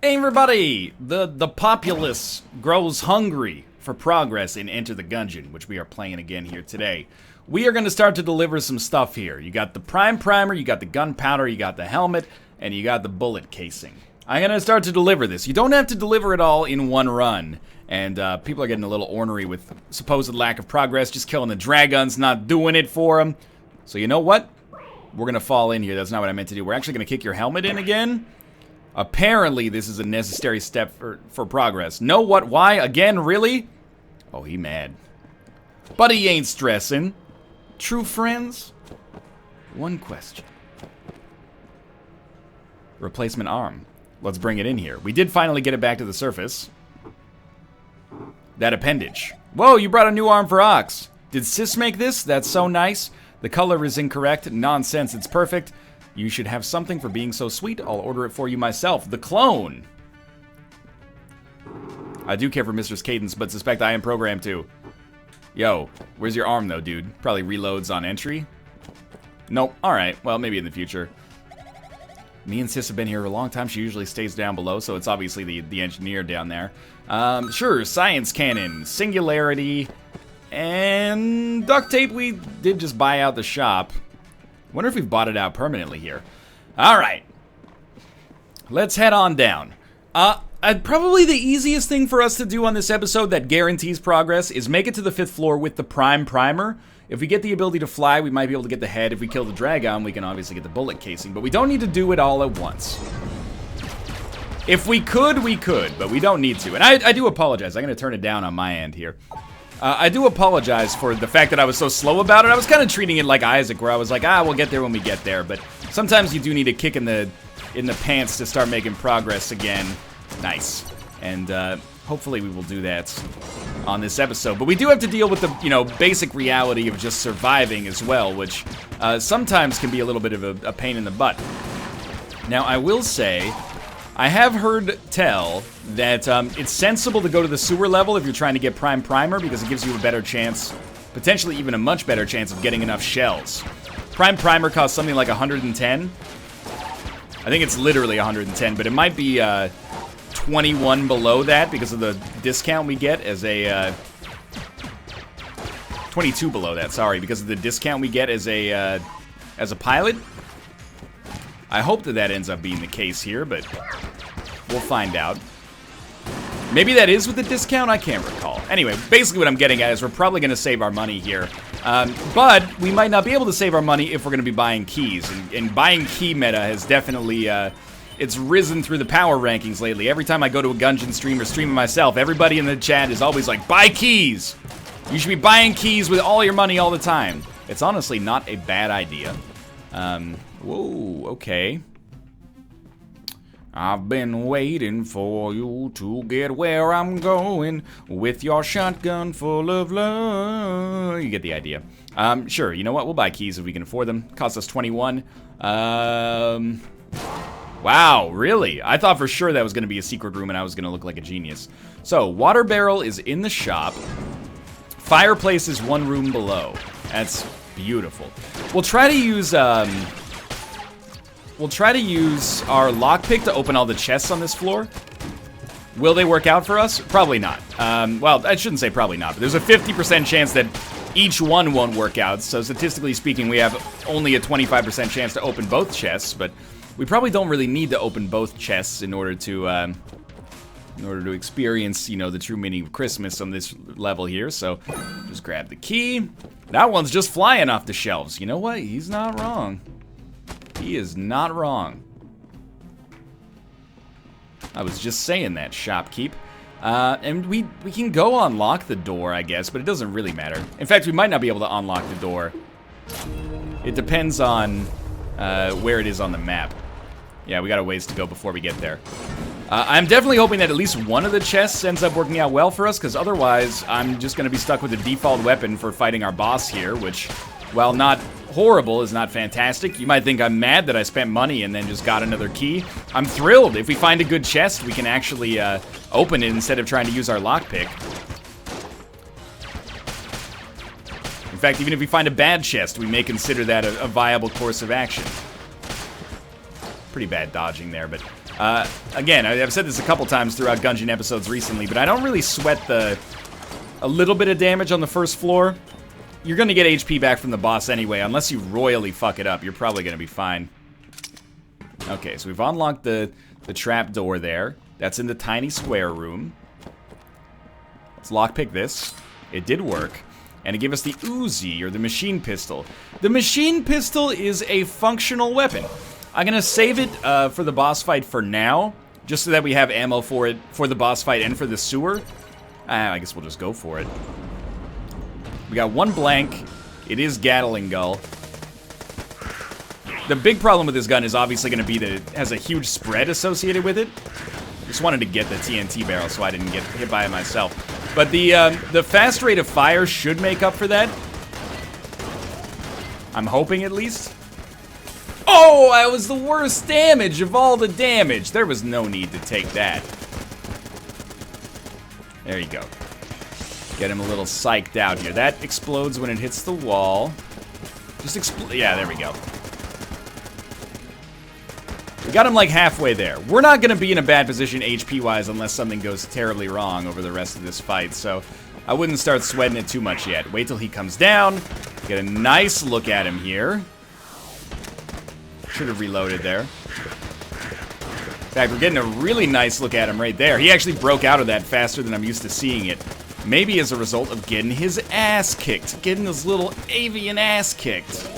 Hey everybody! The populace grows hungry for progress in Enter the Gungeon, which we are playing again here today. We are going to start to deliver some stuff here. You got the prime primer, you got the gunpowder, you got the helmet, and you got the bullet casing. I'm going to start to deliver this. You don't have to deliver it all in one run. And people are getting a little ornery with supposed lack of progress. Just killing the draguns, not doing it for them. So you know what? We're going to fall in here. That's not what I meant to do. We're actually going to kick your helmet in again. Apparently, this is a necessary step for progress. Know what? Why? Again? Really? Oh, he mad. But he ain't stressing. True friends? One question. Replacement arm. Let's bring it in here. We did finally get it back to the surface. That appendage. Whoa, you brought a new arm for Ox. Did Sis make this? That's so nice. The color is incorrect. Nonsense, it's perfect. You should have something for being so sweet. I'll order it for you myself. The clone. I do care for Mistress Cadence, but suspect I am programmed to. Yo, where's your arm though, dude? Probably reloads on entry. Nope. Alright, well, maybe in the future. Me and Sis have been here a long time. She usually stays down below, so it's obviously the engineer down there. Sure, science cannon, singularity, and duct tape. We did just buy out the shop. Wonder if we've bought it out permanently here. Alright. Let's head on down. Probably the easiest thing for us to do on this episode that guarantees progress is make it to the 5th floor with the prime primer. If we get the ability to fly, we might be able to get the head. If we kill the dragon, we can obviously get the bullet casing. But we don't need to do it all at once. If we could, we could. But we don't need to. And I do apologize. I'm going to turn it down on my end here. I do apologize for the fact that I was so slow about it. I was kind of treating it like Isaac, where I was like, we'll get there when we get there. But sometimes you do need a kick in the pants to start making progress again. Nice. And hopefully we will do that on this episode. But we do have to deal with the, basic reality of just surviving as well, which sometimes can be a little bit of a pain in the butt. Now, I will say, I have heard tell that it's sensible to go to the sewer level if you're trying to get prime primer, because it gives you a better chance, potentially even a much better chance of getting enough shells. Prime primer costs something like 110. I think it's literally 110, but it might be 21 below that because of the discount we get as a 22 below that, sorry, because of the discount we get as a pilot. I hope that ends up being the case here, but we'll find out. Maybe that is with the discount, I can't recall. Anyway, basically what I'm getting at is we're probably going to save our money here. But we might not be able to save our money if we're going to be buying keys. And buying key meta has definitely, it's risen through the power rankings lately. Every time I go to a Gungeon stream or stream myself, everybody in the chat is always like, buy keys! You should be buying keys with all your money all the time. It's honestly not a bad idea. Whoa, okay. I've been waiting for you to get where I'm going with your shotgun full of love. You get the idea. Sure, you know what? We'll buy keys if we can afford them. Cost us 21. Wow, really? I thought for sure that was going to be a secret room and I was going to look like a genius. So, water barrel is in the shop. Fireplace is one room below. That's beautiful. We'll try to use our lockpick to open all the chests on this floor. Will they work out for us? Probably not. Well, I shouldn't say probably not, but there's a 50% chance that each one won't work out. So statistically speaking, we have only a 25% chance to open both chests, but we probably don't really need to open both chests in order to experience, the true meaning of Christmas on this level here. So just grab the key. That one's just flying off the shelves. You know what? He's not wrong. He is not wrong. I was just saying that, shopkeep. And we can go unlock the door, I guess, but it doesn't really matter. In fact, we might not be able to unlock the door. It depends on where it is on the map. Yeah, we got a ways to go before we get there. I'm definitely hoping that at least one of the chests ends up working out well for us, because otherwise I'm just going to be stuck with the default weapon for fighting our boss here, which, while not horrible, is not fantastic. You might think I'm mad that I spent money and then just got another key. I'm thrilled. If we find a good chest, we can actually open it instead of trying to use our lockpick. In fact, even if we find a bad chest, we may consider that a viable course of action. Pretty bad dodging there, but Again, I've said this a couple times throughout Gungeon episodes recently, but I don't really sweat a little bit of damage on the first floor. You're going to get HP back from the boss anyway, unless you royally fuck it up. You're probably going to be fine. Okay, so we've unlocked the trap door there. That's in the tiny square room. Let's lockpick this. It did work. And it gave us the Uzi, or the machine pistol. The machine pistol is a functional weapon. I'm going to save it for the boss fight for now, just so that we have ammo for it for the boss fight and for the sewer. I guess we'll just go for it. We got one blank. It is Gatling Gull. The big problem with this gun is obviously going to be that it has a huge spread associated with it. Just wanted to get the TNT barrel so I didn't get hit by it myself. But the fast rate of fire should make up for that. I'm hoping, at least. Oh, that was the worst damage of all the damage. There was no need to take that. There you go. Get him a little psyched out here. That explodes when it hits the wall. Just explode. Yeah, there we go. We got him like halfway there. We're not going to be in a bad position HP-wise unless something goes terribly wrong over the rest of this fight, so I wouldn't start sweating it too much yet. Wait till he comes down. Get a nice look at him here. Should have reloaded there. In fact, we're getting a really nice look at him right there. He actually broke out of that faster than I'm used to seeing it. Maybe as a result of getting his ass kicked. Getting his little avian ass kicked.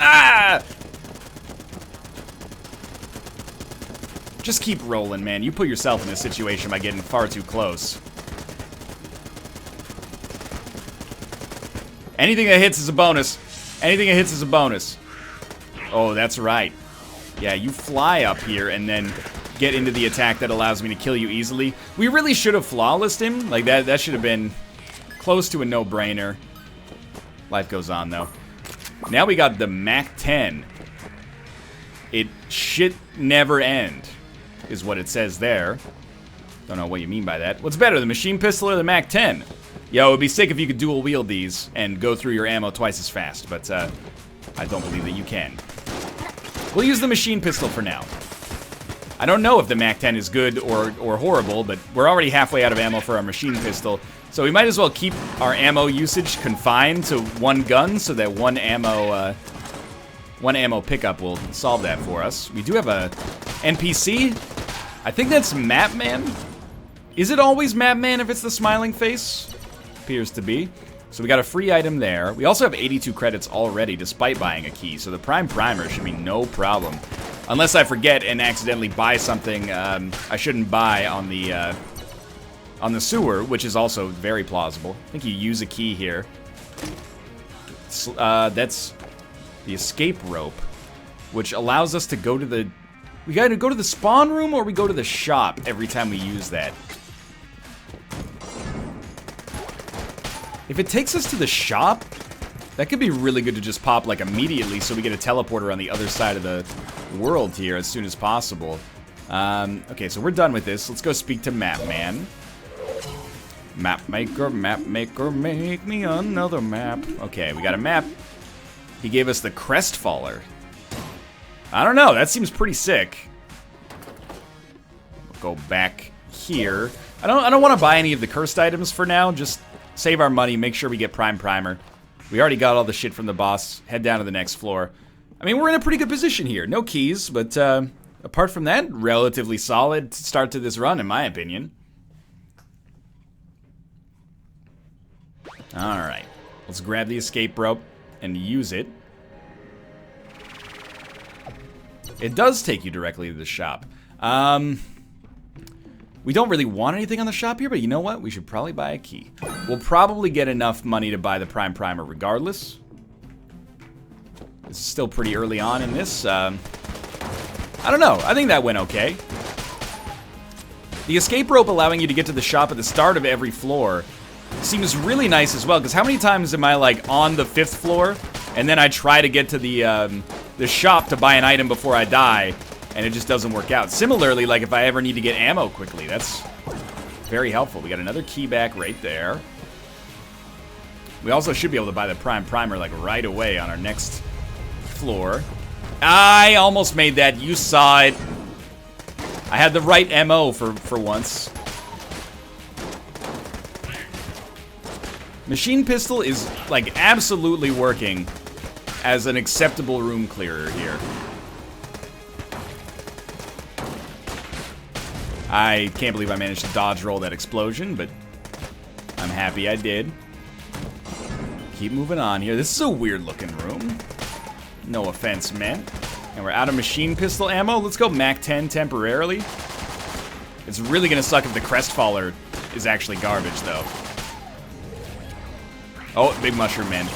Ah! Just keep rolling, man. You put yourself in this situation by getting far too close. Anything that hits is a bonus. Anything that hits is a bonus. Oh, that's right. Yeah, you fly up here and then get into the attack that allows me to kill you easily. We really should have flawlessed him. Like, that should have been close to a no-brainer. Life goes on, though. Now we got the Mac 10. It shit never end, is what it says there. Don't know what you mean by that. What's better, the machine pistol or the Mac 10? Yo, it'd be sick if you could dual wield these and go through your ammo twice as fast, but I don't believe that you can. We'll use the machine pistol for now. I don't know if the Mac 10 is good or horrible, but we're already halfway out of ammo for our machine pistol, so we might as well keep our ammo usage confined to one gun so that one ammo pickup will solve that for us. We do have a NPC. I think that's Mapman. Is it always Mapman if it's the smiling face? Appears to be. So we got a free item there. We also have 82 credits already despite buying a key, so the Prime Primer should be no problem. Unless I forget and accidentally buy something I shouldn't buy on the sewer, which is also very plausible. I think you use a key here. That's the escape rope, which allows us to go to the... We gotta go to the spawn room or we go to the shop every time we use that. If it takes us to the shop, that could be really good to just pop like immediately so we get a teleporter on the other side of the world here as soon as possible. Okay, so we're done with this. Let's go speak to Mapman. Map maker, make me another map. Okay, we got a map. He gave us the Crestfaller. I don't know, that seems pretty sick. We'll go back here. I don't want to buy any of the cursed items for now. Just save our money, make sure we get Prime Primer. We already got all the shit from the boss. Head down to the next floor. I mean, we're in a pretty good position here. No keys, but apart from that, relatively solid start to this run, in my opinion. Alright, let's grab the escape rope and use it. It does take you directly to the shop. We don't really want anything on the shop here, but you know what? We should probably buy a key. We'll probably get enough money to buy the Prime Primer regardless. This is still pretty early on in this. I don't know. I think that went okay. The escape rope allowing you to get to the shop at the start of every floor seems really nice as well, because how many times am I like on the 5th floor and then I try to get to the shop to buy an item before I die and it just doesn't work out. Similarly, like if I ever need to get ammo quickly, that's very helpful. We got another key back right there. We also should be able to buy the Prime Primer like right away on our next floor. I almost made that. You saw it. I had the right MO for once. Machine pistol is, like, absolutely working as an acceptable room clearer here. I can't believe I managed to dodge roll that explosion, but I'm happy I did. Keep moving on here. This is a weird looking room. No offense meant. And we're out of machine pistol ammo. Let's go MAC-10 temporarily. It's really gonna suck if the Crestfaller is actually garbage, though. Oh, big mushroom man.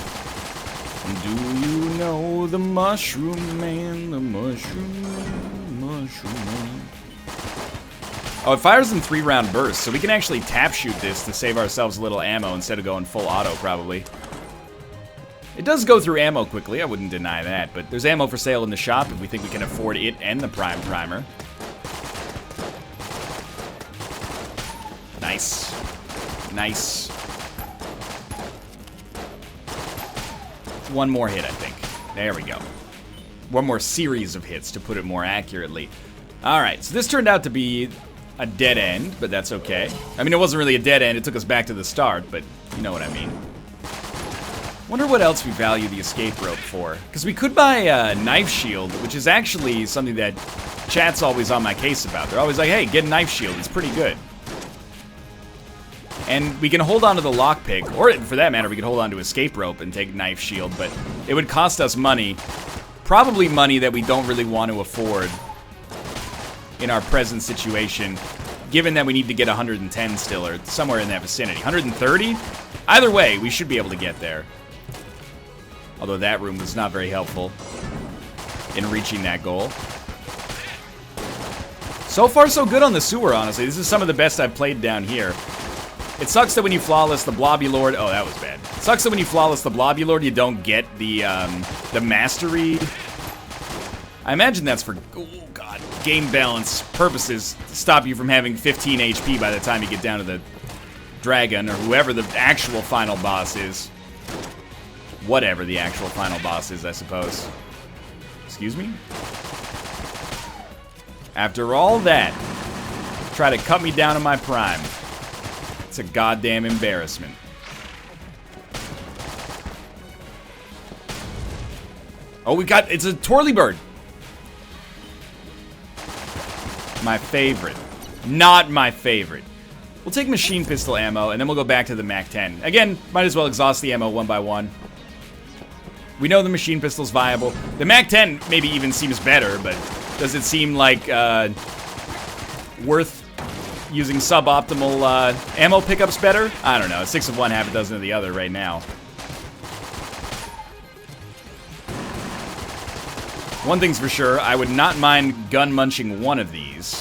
Do you know the mushroom man? The mushroom man, mushroom man. Oh, it fires in 3-round bursts, so we can actually tap shoot this to save ourselves a little ammo instead of going full auto, probably. It does go through ammo quickly, I wouldn't deny that, but there's ammo for sale in the shop if we think we can afford it and the Prime Primer. Nice. Nice. One more hit, I think. There we go. One more series of hits, to put it more accurately. Alright, so this turned out to be a dead end, but that's okay. I mean, it wasn't really a dead end, it took us back to the start, but you know what I mean. Wonder what else we value the escape rope for. Because we could buy a knife shield, which is actually something that chat's always on my case about. They're always like, hey, get a knife shield, it's pretty good. And we can hold on to the lockpick, or for that matter, we could hold on to escape rope and take knife shield, but it would cost us money. Probably money that we don't really want to afford in our present situation, given that we need to get 110 still, or somewhere in that vicinity. 130? Either way, we should be able to get there. Although that room was not very helpful in reaching that goal. So far, so good on the sewer, honestly. This is some of the best I've played down here. It sucks that when you flawless the Blobulon Lord... Oh, that was bad. It sucks that when you flawless the Blobulon Lord, you don't get the mastery. I imagine that's for, oh god, game balance purposes to stop you from having 15 HP by the time you get down to the dragun, or whoever the actual final boss is. Whatever the actual final boss is, I suppose. Excuse me? After all that, try to cut me down to my prime. It's a goddamn embarrassment. Oh, we got, it's a Twirly Bird. My favorite. Not my favorite. We'll take machine pistol ammo, and then we'll go back to the MAC-10. Again, might as well exhaust the ammo one by one. We know the machine pistol's viable. The MAC-10 maybe even seems better, but does it seem like worth using suboptimal ammo pickups better? I don't know. 6 of one, half a dozen of the other right now. One thing's for sure, I would not mind gun munching one of these.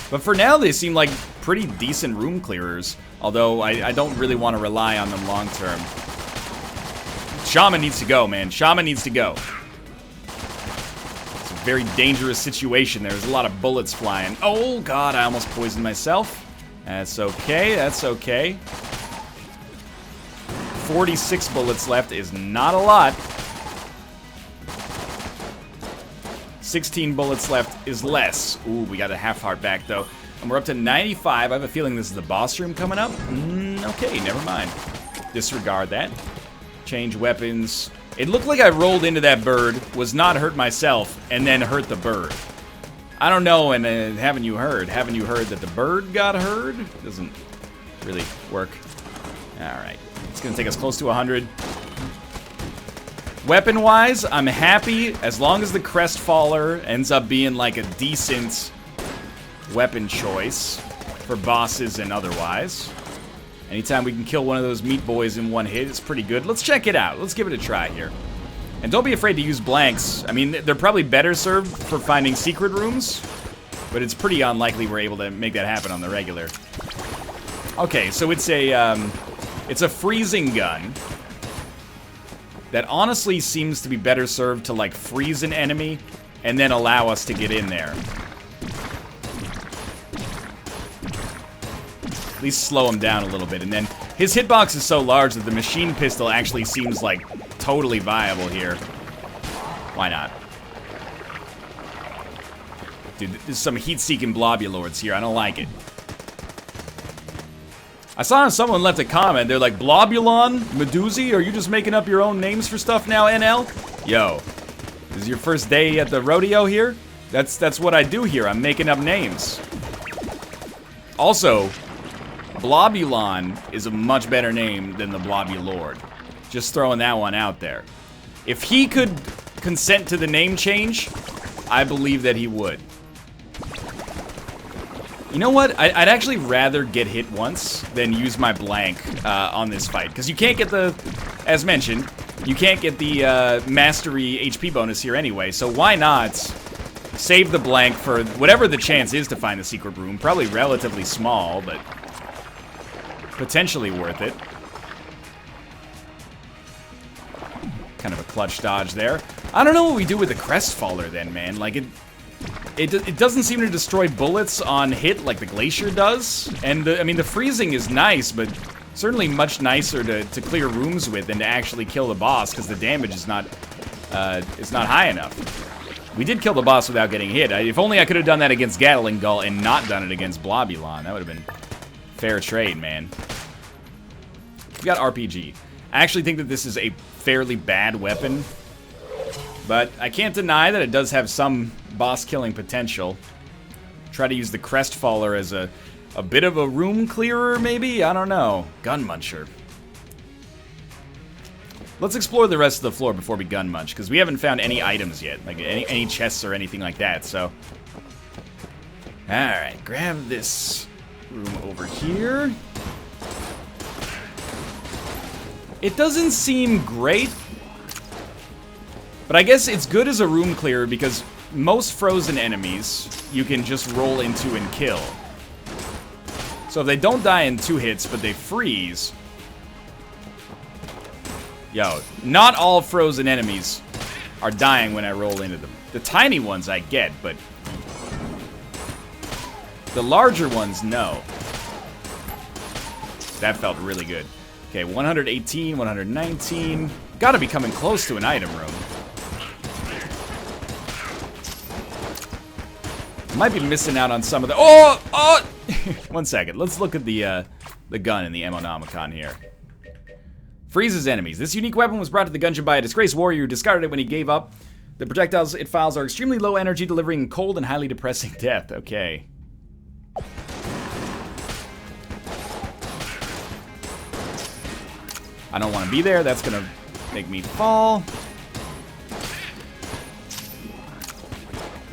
But for now, they seem like pretty decent room clearers. Although, I don't really want to rely on them long term. Shaman needs to go, man. Shaman needs to go. It's a very dangerous situation. There's a lot of bullets flying. Oh, God, I almost poisoned myself. That's okay, that's okay. 46 bullets left is not a lot. 16 bullets left is less. Ooh, we got a half heart back, though. And we're up to 95. I have a feeling this is the boss room coming up. Okay, never mind. Disregard that. Change weapons. It looked like I rolled into that bird, was not hurt myself, and then hurt the bird. I don't know, and haven't you heard? Haven't you heard that the bird got hurt? Doesn't really work. Alright. It's going to take us close to 100. Weapon-wise, I'm happy as long as the Crestfaller ends up being like a decent weapon choice for bosses and otherwise. Anytime we can kill one of those meat boys in one hit, it's pretty good. Let's check it out. Let's give it a try here. And don't be afraid to use blanks. I mean, they're probably better served for finding secret rooms, but it's pretty unlikely we're able to make that happen on the regular. Okay, so it's a freezing gun that honestly seems to be better served to, like, freeze an enemy and then allow us to get in there. At least slow him down a little bit. And then his hitbox is so large that the machine pistol actually seems, like, totally viable here. Why not? Dude, there's some heat-seeking Blobulords here. I don't like it. I saw someone left a comment. They're like, Blobulon? Medusi? Are you just making up your own names for stuff now, NL? Yo, this is your first day at the rodeo here? That's what I do here. I'm making up names. Also, Blobulon is a much better name than the Blobulon Lord. Just throwing that one out there. If he could consent to the name change, I believe that he would. You know what? I'd actually rather get hit once than use my blank on this fight. Because you can't get the, as mentioned, you can't get the mastery HP bonus here anyway. So why not save the blank for whatever the chance is to find the secret room. Probably relatively small, but potentially worth it. Kind of a clutch dodge there. I don't know what we do with the Crestfaller then, man. Like, it doesn't seem to destroy bullets on hit like the Glacier does. And, I mean, the freezing is nice, but certainly much nicer to clear rooms with than to actually kill the boss, because the damage is not high enough. We did kill the boss without getting hit. If only I could have done that against Gatling Gull and not done it against Blobulon. That would have been fair trade, man. We got RPG. I actually think that this is a fairly bad weapon, but I can't deny that it does have some boss-killing potential. Try to use the Crestfaller as a bit of a room clearer, maybe? I don't know. Gun Muncher. Let's explore the rest of the floor before we gun munch, because we haven't found any items yet, like any chests or anything like that, so. Alright, grab this room over here. It doesn't seem great, but I guess it's good as a room clearer because most frozen enemies you can just roll into and kill. So if they don't die in 2 hits, but they freeze... Yo, not all frozen enemies are dying when I roll into them. The tiny ones I get, but the larger ones, no. That felt really good. Okay, 118, 119. Gotta be coming close to an item room. Might be missing out on some of the... Oh! Oh! 1 second. Let's look at the gun in the Ammonomicon here. Freezes enemies. This unique weapon was brought to the Gungeon by a disgraced warrior who discarded it when he gave up. The projectiles it files are extremely low energy, delivering cold and highly depressing death. Okay. I don't want to be there. That's going to make me fall.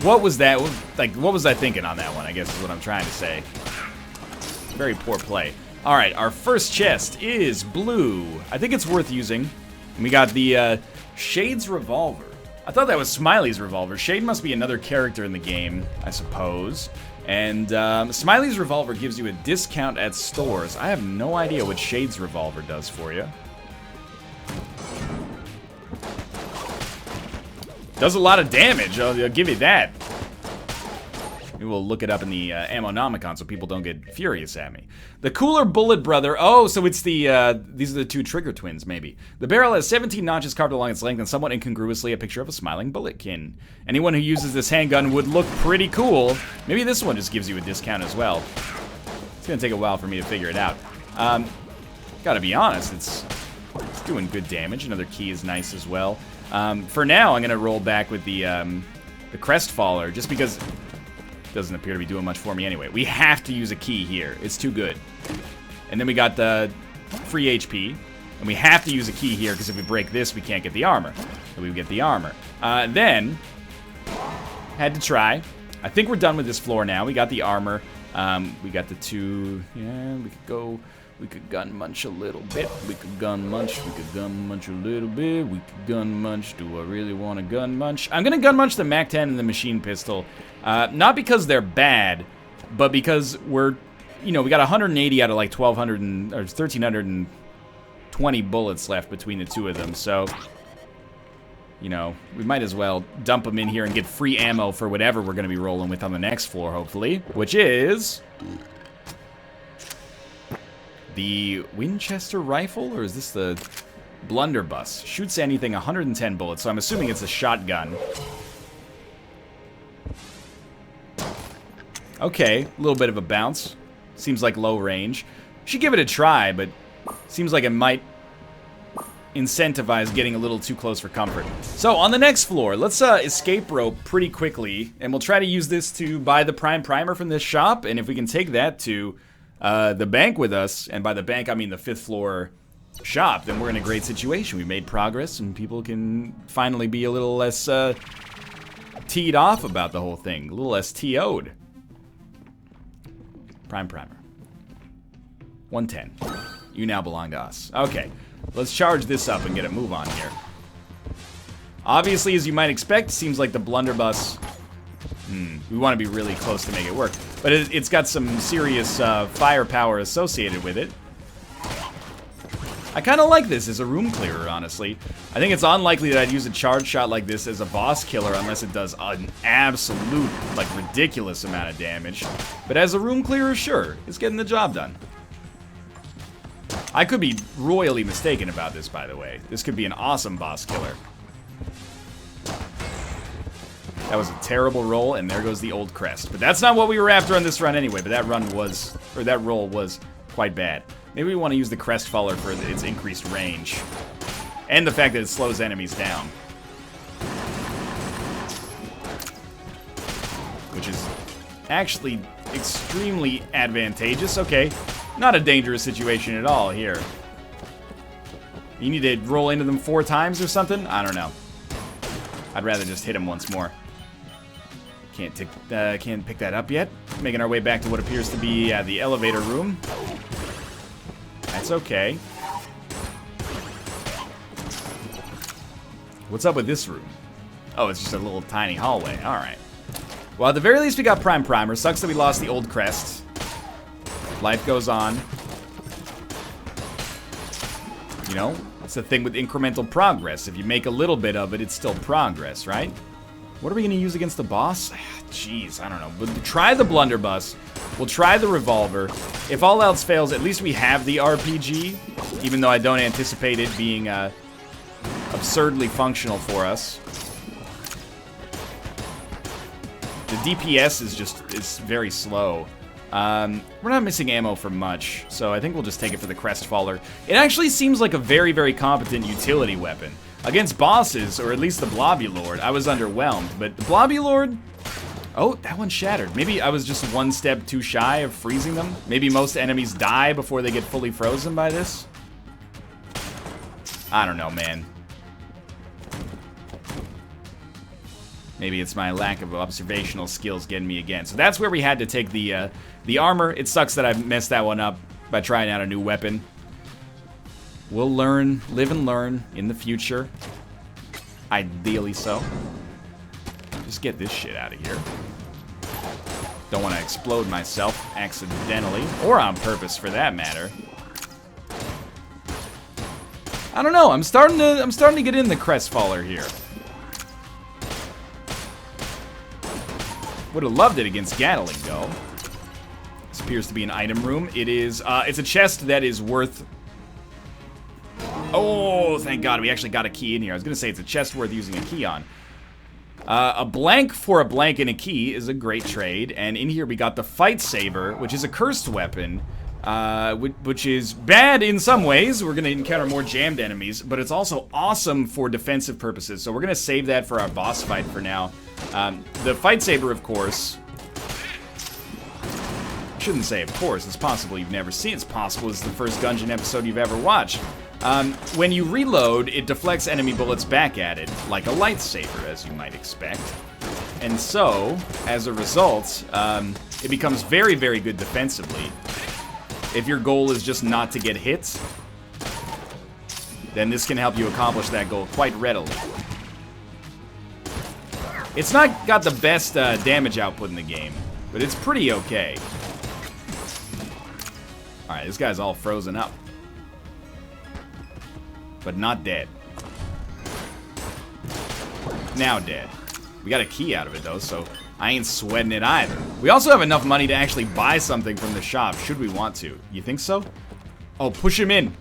What was that? Like, what was I thinking on that one, I guess is what I'm trying to say. Very poor play. Alright, our first chest is blue. I think it's worth using. We got the Shade's revolver. I thought that was Smiley's revolver. Shade must be another character in the game, I suppose. And Smiley's revolver gives you a discount at stores. I have no idea what Shade's revolver does for you. Does a lot of damage, I'll give you that. Maybe we'll look it up in the Ammonomicon so people don't get furious at me. The Cooler Bullet Brother. Oh, so it's the, these are the 2 trigger twins, maybe. The barrel has 17 notches carved along its length and somewhat incongruously a picture of a smiling bulletkin. Anyone who uses this handgun would look pretty cool. Maybe this one just gives you a discount as well. It's gonna take a while for me to figure it out. Gotta be honest, it's doing good damage. Another key is nice as well. For now, I'm gonna roll back with the Crestfaller, just because it doesn't appear to be doing much for me anyway. We have to use a key here. It's too good. And then we got the free HP, and we have to use a key here, because if we break this, we can't get the armor. So we get the armor. Then, had to try. I think we're done with this floor now. We got the armor. We got the 2, yeah, we could go... We could gun munch a little bit. We could gun munch. We could gun munch a little bit. We could gun munch. Do I really want to gun munch? I'm going to gun munch the MAC-10 and the machine pistol. Not because they're bad, but because we're, you know, we got 180 out of like 1,200 or 1,320 bullets left between the 2 of them. So, you know, we might as well dump them in here and get free ammo for whatever we're going to be rolling with on the next floor, hopefully. Which is... the Winchester rifle, or is this the blunderbuss? Shoots anything, 110 bullets, so I'm assuming it's a shotgun. Okay, a little bit of a bounce. Seems like low range. Should give it a try, but seems like it might incentivize getting a little too close for comfort. So, on the next floor, let's escape rope pretty quickly, and we'll try to use this to buy the Prime Primer from this shop, and if we can take that to the bank with us, and by the bank I mean the 5th floor shop, then we're in a great situation. We made progress, and people can finally be a little less teed off about the whole thing, a little less TO'd. Prime Primer. 110. You now belong to us. Okay. Let's charge this up and get a move on here. Obviously, as you might expect, seems like the blunderbuss... we want to be really close to make it work. But it's got some serious firepower associated with it. I kind of like this as a room clearer, honestly. I think it's unlikely that I'd use a charge shot like this as a boss killer unless it does an absolute, like, ridiculous amount of damage. But as a room clearer, sure, it's getting the job done. I could be royally mistaken about this, by the way. This could be an awesome boss killer. That was a terrible roll, and there goes the old crest. But that's not what we were after on this run anyway, but that run was, or that roll was quite bad. Maybe we want to use the crest faller for its increased range. And the fact that it slows enemies down. Which is actually extremely advantageous. Okay. Not a dangerous situation at all here. You need to roll into them 4 times or something? I don't know. I'd rather just hit him once more. Can't pick that up yet. Making our way back to what appears to be the elevator room. That's okay. What's up with this room? Oh, it's just a little tiny hallway. Alright. Well, at the very least we got Prime Primer. Sucks that we lost the old crest. Life goes on. You know, it's the thing with incremental progress. If you make a little bit of it, it's still progress, right? What are we going to use against the boss? Jeez, I don't know. But try the blunderbuss. We'll try the revolver. If all else fails, at least we have the RPG, even though I don't anticipate it being absurdly functional for us. The DPS is very slow. We're not missing ammo for much, so I think we'll just take it for the Crestfaller. It actually seems like a very, very competent utility weapon. Against bosses, or at least the Blobulon Lord, I was underwhelmed, but the Blobulon Lord... Oh, that one shattered. Maybe I was just one step too shy of freezing them. Maybe most enemies die before they get fully frozen by this. I don't know, man. Maybe it's my lack of observational skills getting me again. So that's where we had to take the armor. It sucks that I messed that one up by trying out a new weapon. We'll learn, live and learn in the future. Ideally so. Just get this shit out of here. Don't want to explode myself accidentally, or on purpose for that matter. I don't know. I'm starting to get in the Crestfaller here. Would have loved it against Gatling Gull. This appears to be an item room. It is. It's a chest that is worth. Oh, thank God, we actually got a key in here. I was gonna say it's a chest worth using a key on. A blank for a blank and a key is a great trade, and in here we got the Fight Saber, which is a cursed weapon, which is bad in some ways. We're gonna encounter more jammed enemies, but it's also awesome for defensive purposes. So we're gonna save that for our boss fight for now. The Fight Saber, of course. I shouldn't say of course. It's possible you've never seen. It's possible it's the first Gungeon episode you've ever watched. When you reload, it deflects enemy bullets back at it, like a lightsaber, as you might expect. And so, as a result, it becomes very, very good defensively. If your goal is just not to get hit, then this can help you accomplish that goal quite readily. It's not got the best damage output in the game, but it's pretty okay. Alright, this guy's all frozen up. But not dead. Now dead. We got a key out of it though, so I ain't sweating it either. We also have enough money to actually buy something from the shop, should we want to. You think so? Oh, push him in.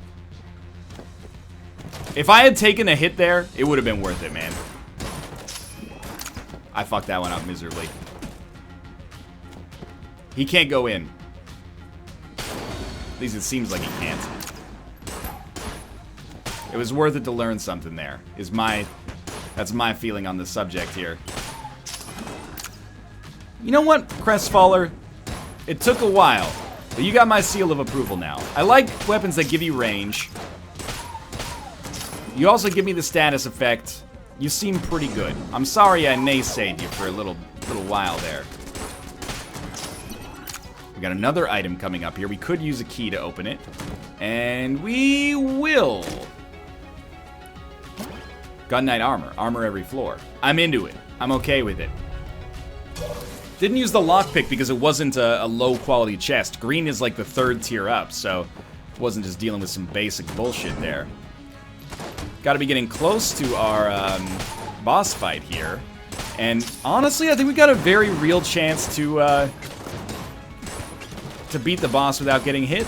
If I had taken a hit there, it would have been worth it, man. I fucked that one up miserably. He can't go in. At least it seems like he can't. It was worth it to learn something there. That's my feeling on the subject here. You know what, Crestfaller? It took a while, but you got my seal of approval now. I like weapons that give you range. You also give me the status effect. You seem pretty good. I'm sorry I naysayed you for a little while there. We got another item coming up here. We could use a key to open it. And we will. Gun Knight armor. Armor every floor. I'm into it. I'm okay with it. Didn't use the lockpick because it wasn't a low quality chest. Green is like the 3rd tier up, so it wasn't just dealing with some basic bullshit there. Got to be getting close to our boss fight here. And honestly, I think we got a very real chance to beat the boss without getting hit.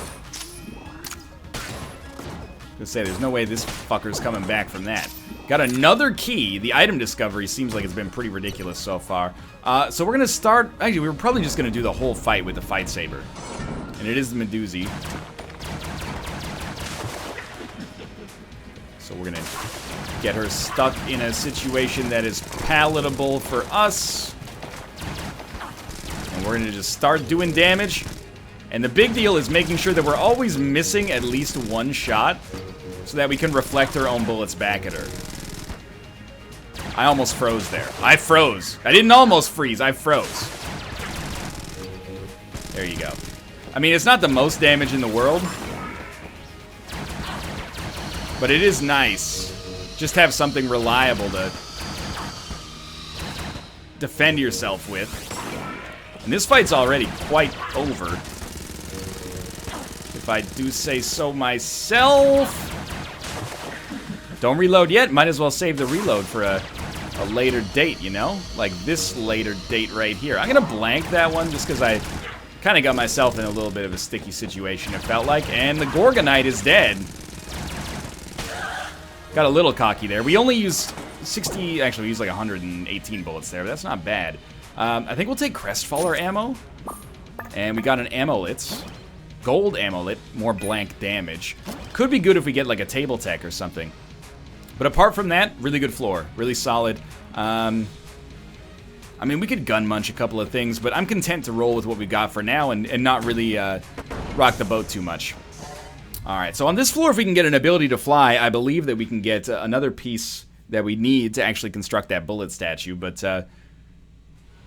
Gonna say, there's no way this fucker's coming back from that. Got another key. The item discovery seems like it's been pretty ridiculous so far. So we're gonna start. Actually, we were probably just gonna do the whole fight with the fight saber, and it is the Medusi. So we're gonna get her stuck in a situation that is palatable for us, and we're gonna just start doing damage. And the big deal is making sure that we're always missing at least one shot, so that we can reflect her own bullets back at her. I almost froze there. I froze. I didn't almost freeze. I froze. There you go. I mean, it's not the most damage in the world, but it is nice. Just have something reliable to defend yourself with. And this fight's already quite over, if I do say so myself. Don't reload yet. Might as well save the reload for a later date, you know? Like this later date right here. I'm gonna blank that one just because I kind of got myself in a little bit of a sticky situation, it felt like. And the Gorgunite is dead. Got a little cocky there. We only used 60, actually we used like 118 bullets there, but that's not bad. I think we'll take Crestfaller ammo. And we got an amulet. Gold amulet, more blank damage. Could be good if we get like a table tech or something. But apart from that, really good floor. Really solid. I mean, we could gun munch a couple of things, but I'm content to roll with what we got for now and not really rock the boat too much. Alright, so on this floor, if we can get an ability to fly, I believe that we can get another piece that we need to actually construct that bullet statue, but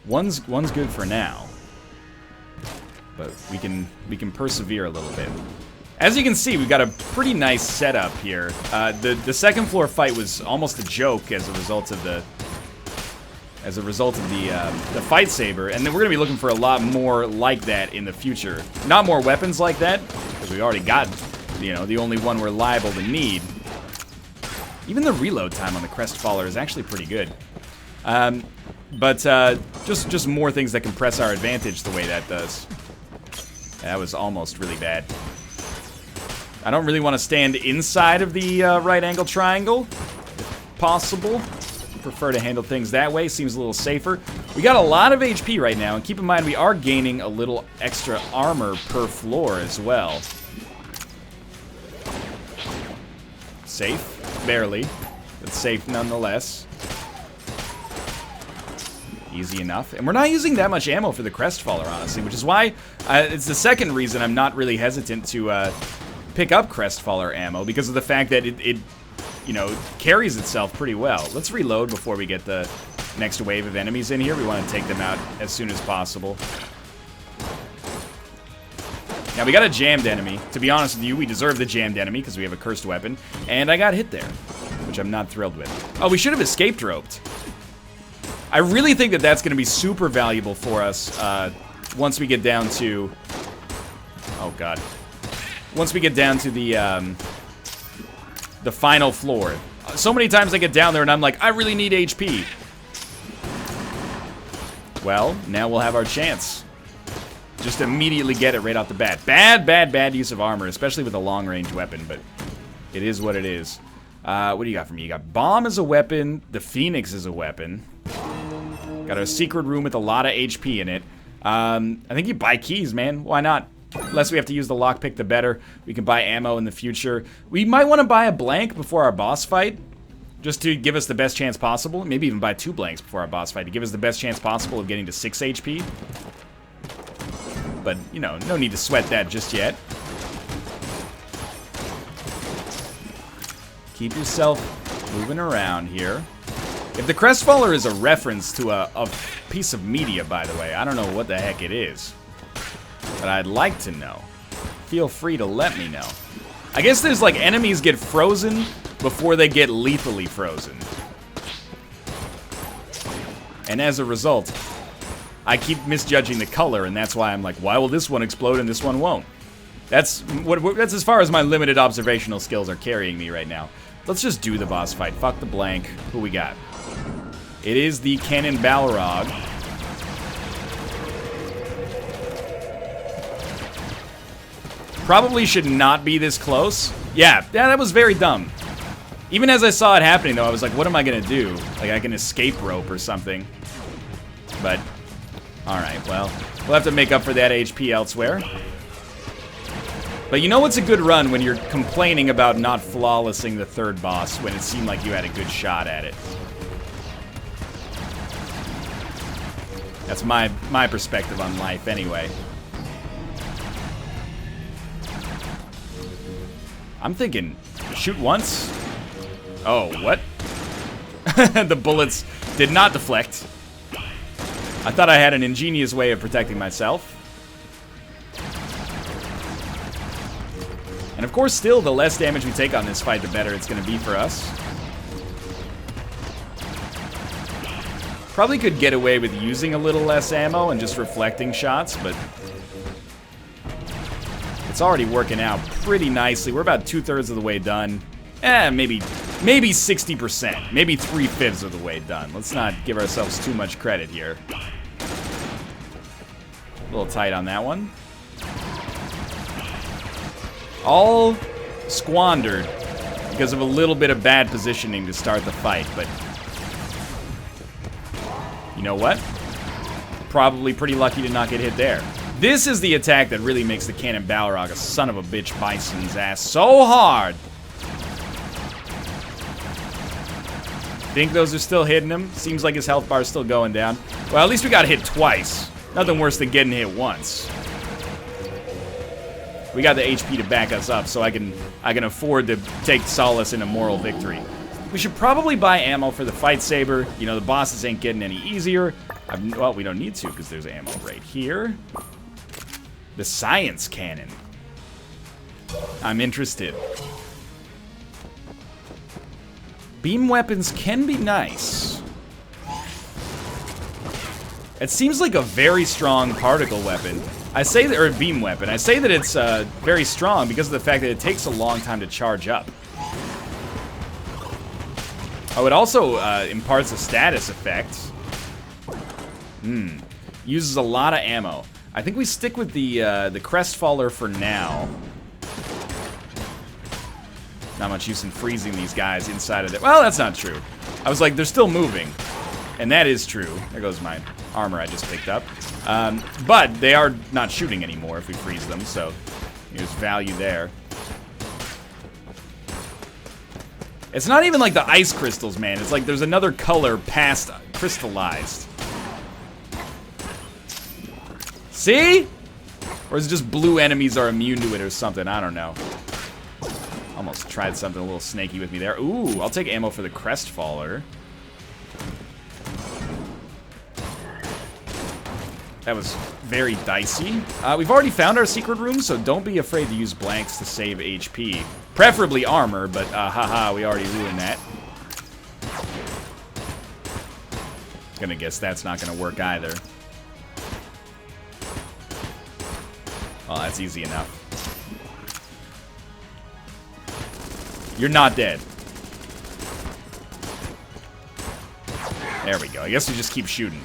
one's good for now. But we can persevere a little bit. As you can see, we've got a pretty nice setup here. The second floor fight was almost a joke as a result of the fight saber, and then we're gonna be looking for a lot more like that in the future. Not more weapons like that, because we already got, you know, the only one we're liable to need. Even the reload time on the Crestfaller is actually pretty good. But just more things that can press our advantage the way that does. That was almost really bad. I don't really want to stand inside of the right angle triangle, if possible. Prefer to handle things that way. Seems a little safer. We got a lot of HP right now, and keep in mind we are gaining a little extra armor per floor as well. Safe, barely, but safe nonetheless. Easy enough. And we're not using that much ammo for the Crestfaller, honestly, which is why it's the second reason I'm not really hesitant to pick up Crestfaller ammo, because of the fact that it you know, carries itself pretty well. Let's reload before we get the next wave of enemies in here. We want to take them out as soon as possible. Now, we got a jammed enemy. To be honest with you, we deserve the jammed enemy because we have a cursed weapon. And I got hit there, which I'm not thrilled with. Oh, we should have escaped roped. I really think that that's going to be super valuable for us once we get down to... Oh, God. Once we get down to the final floor. So many times I get down there and I'm like, I really need HP. Well, now we'll have our chance. Just immediately get it right off the bat. Bad use of armor, especially with a long-range weapon, but it is what it is. What do you got for me? You got Bomb as a weapon. The Phoenix is a weapon. Got a secret room with a lot of HP in it. I think you buy keys, man. Why not? Less we have to use the lockpick, the better. We can buy ammo in the future. We might want to buy a blank before our boss fight, just to give us the best chance possible. Maybe even buy 2 blanks before our boss fight to give us the best chance possible of getting to 6 HP. But, you know, no need to sweat that just yet. Keep yourself moving around here. If the Crestfaller is a reference to a piece of media, by the way, I don't know what the heck it is. But I'd like to know. Feel free to let me know. I guess there's like enemies get frozen before they get lethally frozen. And as a result, I keep misjudging the color, and that's why I'm like, why will this one explode and this one won't? That's as far as my limited observational skills are carrying me right now. Let's just do the boss fight. Fuck the blank. Who we got? It is the Cannonbalrog. Probably should not be this close. Yeah, that was very dumb. Even as I saw it happening, though, I was like, what am I gonna do? Like, I can escape rope or something. But, alright, well, we'll have to make up for that HP elsewhere. But you know what's a good run when you're complaining about not flawlessing the 3rd boss when it seemed like you had a good shot at it. That's my perspective on life, anyway. I'm thinking, shoot once? Oh, what? The bullets did not deflect. I thought I had an ingenious way of protecting myself. And of course, still, the less damage we take on this fight, the better it's going to be for us. Probably could get away with using a little less ammo and just reflecting shots, but it's already working out pretty nicely. We're about 2/3 of the way done. Maybe 60%. Maybe 3/5 of the way done. Let's not give ourselves too much credit here. A little tight on that one. All squandered because of a little bit of bad positioning to start the fight, but you know what? Probably pretty lucky to not get hit there. This is the attack that really makes the Cannonbalrog a son of a bitch bison's ass so hard. Think those are still hitting him? Seems like his health bar is still going down. Well, at least we got hit twice. Nothing worse than getting hit once. We got the HP to back us up, so I can afford to take solace in a moral victory. We should probably buy ammo for the fight saber. You know, the bosses ain't getting any easier. Well, we don't need to because there's ammo right here. The science cannon. I'm interested. Beam weapons can be nice. It seems like a very strong particle weapon. I say that, or a beam weapon. I say that it's very strong because of the fact that it takes a long time to charge up. Oh, it also imparts a status effect. Uses a lot of ammo. I think we stick with the Crestfaller for now. Not much use in freezing these guys inside of it. Well, that's not true. I was like, they're still moving. And that is true. There goes my armor I just picked up. But they are not shooting anymore if we freeze them, so there's value there. It's not even like the ice crystals, man. It's like there's another color past crystallized. See? Or is it just blue enemies are immune to it or something? I don't know. Almost tried something a little snaky with me there. Ooh, I'll take ammo for the Crestfaller. That was very dicey. We've already found our secret room, so don't be afraid to use blanks to save HP. Preferably armor, but haha, we already ruined that. Gonna guess that's not gonna work either. Well, that's easy enough. You're not dead. There we go. I guess we just keep shooting.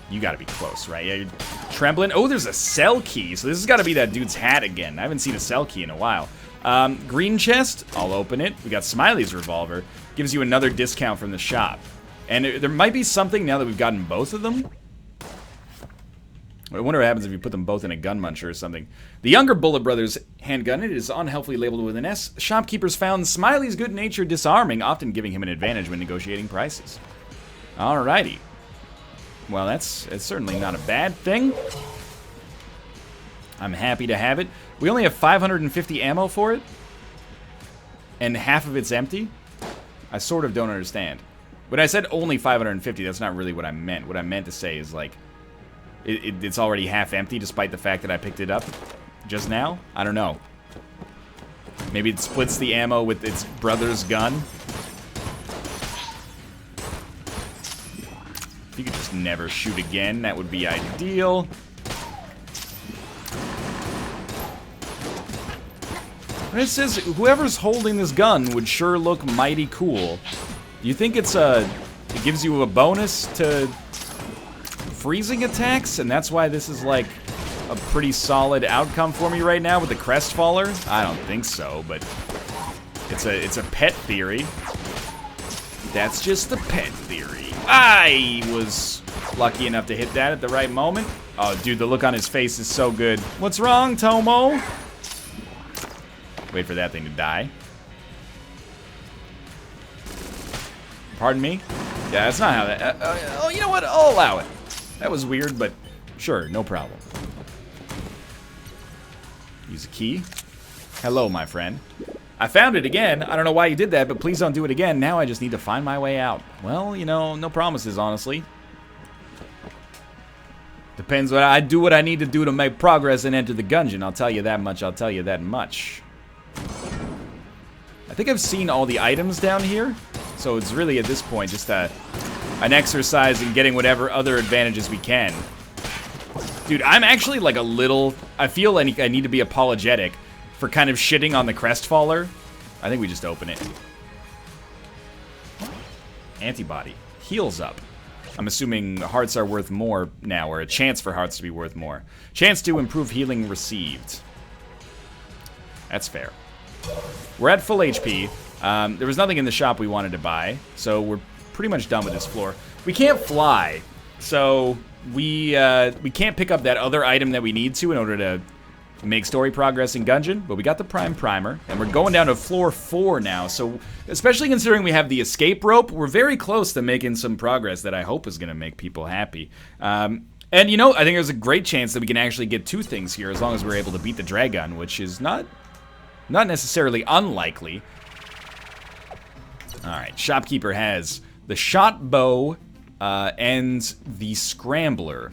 You gotta be close, right? Yeah, you're trembling. Oh, there's a cell key. So this has got to be that dude's hat again. I haven't seen a cell key in a while. Green chest. I'll open it. We got Smiley's revolver. Gives you another discount from the shop. And there might be something now that we've gotten both of them. I wonder what happens if you put them both in a gun muncher or something. The younger Bullet Brothers handgun, it is unhealthily labeled with an S. Shopkeepers found Smiley's good nature disarming, often giving him an advantage when negotiating prices. Alrighty. Well, it's certainly not a bad thing. I'm happy to have it. We only have 550 ammo for it. And half of it's empty. I sort of don't understand. When I said only 550, that's not really what I meant. What I meant to say is, like, it's already half empty despite the fact that I picked it up just now. I don't know. Maybe it splits the ammo with its brother's gun. If you could just never shoot again, that would be ideal. And it says whoever's holding this gun would sure look mighty cool. Do you think it gives you a bonus to freezing attacks, and that's why this is like a pretty solid outcome for me right now with the Crestfaller? I don't think so, but it's a pet theory. That's just a pet theory. I was lucky enough to hit that at the right moment. Oh, dude, the look on his face is so good. What's wrong, Tomo? Wait for that thing to die. Pardon me? Yeah, that's not how that... oh, you know what? I'll allow it. That was weird, but sure, no problem. Use a key. Hello, my friend. I found it again. I don't know why you did that, but please don't do it again. Now I just need to find my way out. Well, you know, no promises, honestly. Depends what I do what I need to do to make progress and enter the Gungeon. I'll tell you that much. I'll tell you that much. I think I've seen all the items down here. So it's really, at this point, just an exercise in getting whatever other advantages we can. Dude, I'm actually like a little... I feel like I need to be apologetic for kind of shitting on the Crestfaller. I think we just open it. Antibody. Heals up. I'm assuming hearts are worth more now, or a chance for hearts to be worth more. Chance to improve healing received. That's fair. We're at full HP. There was nothing in the shop we wanted to buy, so we're pretty much done with this floor. We can't fly, so we can't pick up that other item that we need to in order to make story progress in Gungeon, but we got the Prime Primer, and we're going down to floor 4 now, so especially considering we have the escape rope, we're very close to making some progress that I hope is going to make people happy. And, you know, I think there's a great chance that we can actually get 2 things here as long as we're able to beat the dragun, which is not necessarily unlikely. Alright, Shopkeeper has the shot bow and the scrambler.